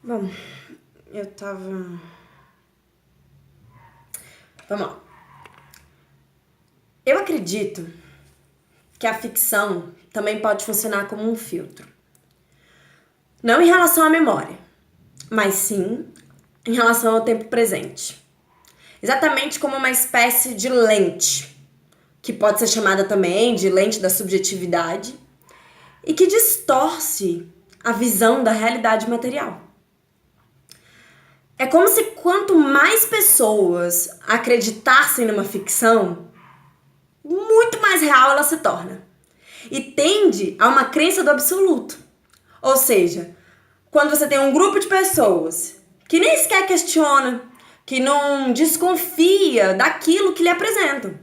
Bom, eu tava. Vamos lá. Eu acredito que a ficção também pode funcionar como um filtro. Não em relação à memória, mas sim em relação ao tempo presente. Exatamente como uma espécie de lente, que pode ser chamada também de lente da subjetividade, e que distorce a visão da realidade material. É como se quanto mais pessoas acreditassem numa ficção, muito mais real ela se torna. E tende a uma crença do absoluto. Ou seja, quando você tem um grupo de pessoas que nem sequer questiona, que não desconfia daquilo que lhe apresentam.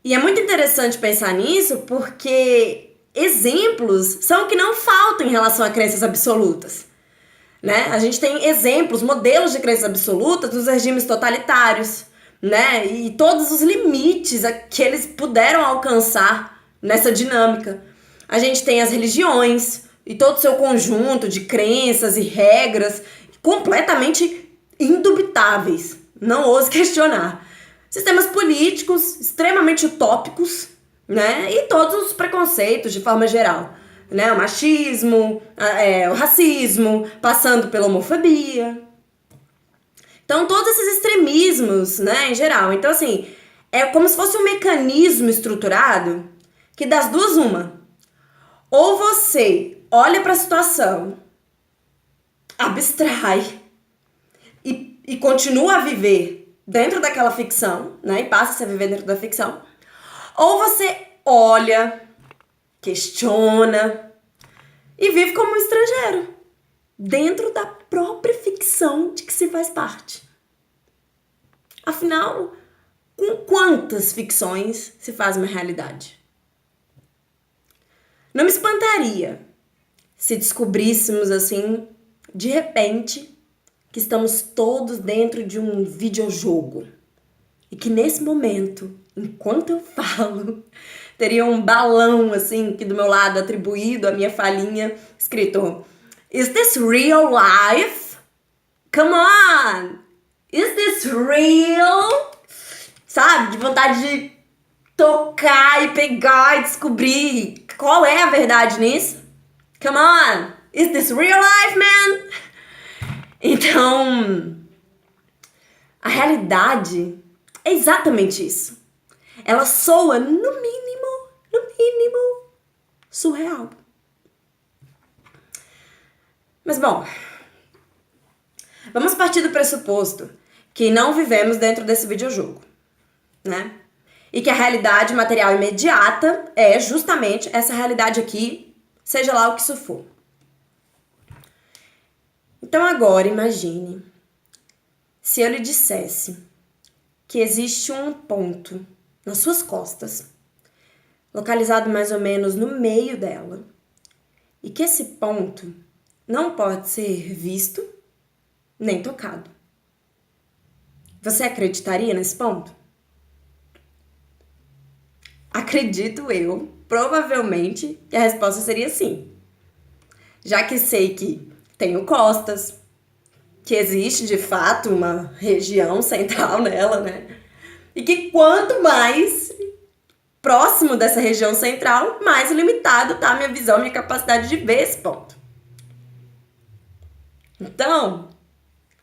E é muito interessante pensar nisso porque exemplos são o que não faltam em relação a crenças absolutas. Né? A gente tem exemplos, modelos de crenças absolutas dos regimes totalitários, né? E todos os limites que eles puderam alcançar nessa dinâmica. A gente tem as religiões e todo o seu conjunto de crenças e regras completamente indubitáveis, não ouse questionar. Sistemas políticos extremamente utópicos, né? E todos os preconceitos de forma geral. Né? O machismo, o racismo, passando pela homofobia. Então, todos esses extremismos, né, em geral. Então, assim, é como se fosse um mecanismo estruturado que das duas uma. Ou você olha para a situação, abstrai e continua a viver dentro daquela ficção, né, e passa a viver dentro da ficção. Ou você olha, questiona e vive como um estrangeiro dentro da própria ficção de que se faz parte. Afinal, com quantas ficções se faz uma realidade? Não me espantaria se descobríssemos assim, de repente, que estamos todos dentro de um videojogo e que nesse momento, enquanto eu falo, teria um balão assim aqui do meu lado atribuído à minha falinha escrito: Is this real life? Come on! Is this real? Sabe? De vontade de tocar e pegar e descobrir qual é a verdade nisso. Come on! Is this real life, man? Então, a realidade é exatamente isso. Ela soa, no mínimo, surreal. Mas, bom, vamos partir do pressuposto que não vivemos dentro desse videojogo, né? E que a realidade material imediata é justamente essa realidade aqui, seja lá o que isso for. Então agora imagine se eu lhe dissesse que existe um ponto nas suas costas, localizado mais ou menos no meio dela, e que esse ponto não pode ser visto nem tocado. Você acreditaria nesse ponto? Acredito eu, provavelmente, que a resposta seria sim. Já que sei que tenho costas, que existe de fato uma região central nela, né? E que quanto mais próximo dessa região central, mais limitado tá a minha visão, minha capacidade de ver esse ponto. Então,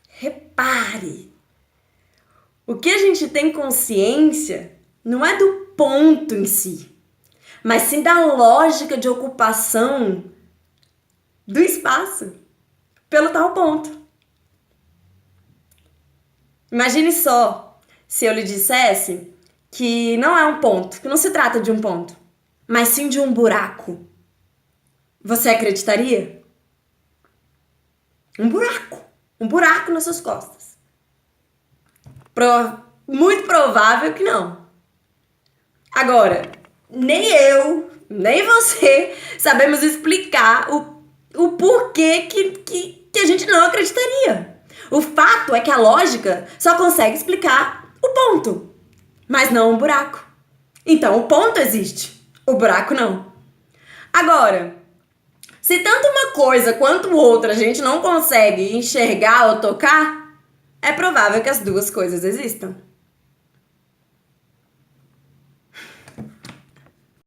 repare, o que a gente tem consciência não é do ponto em si, mas sim da lógica de ocupação do espaço pelo tal ponto. Imagine só se eu lhe dissesse que não é um ponto, que não se trata de um ponto, mas sim de um buraco. Você acreditaria? Um buraco nas suas costas. Muito provável que não. Agora, nem eu, nem você sabemos explicar o porquê que a gente não acreditaria. O fato é que a lógica só consegue explicar o ponto, mas não o buraco. Então, o ponto existe, o buraco não. Agora, Se tanto uma coisa quanto outra a gente não consegue enxergar ou tocar, é provável que as duas coisas existam.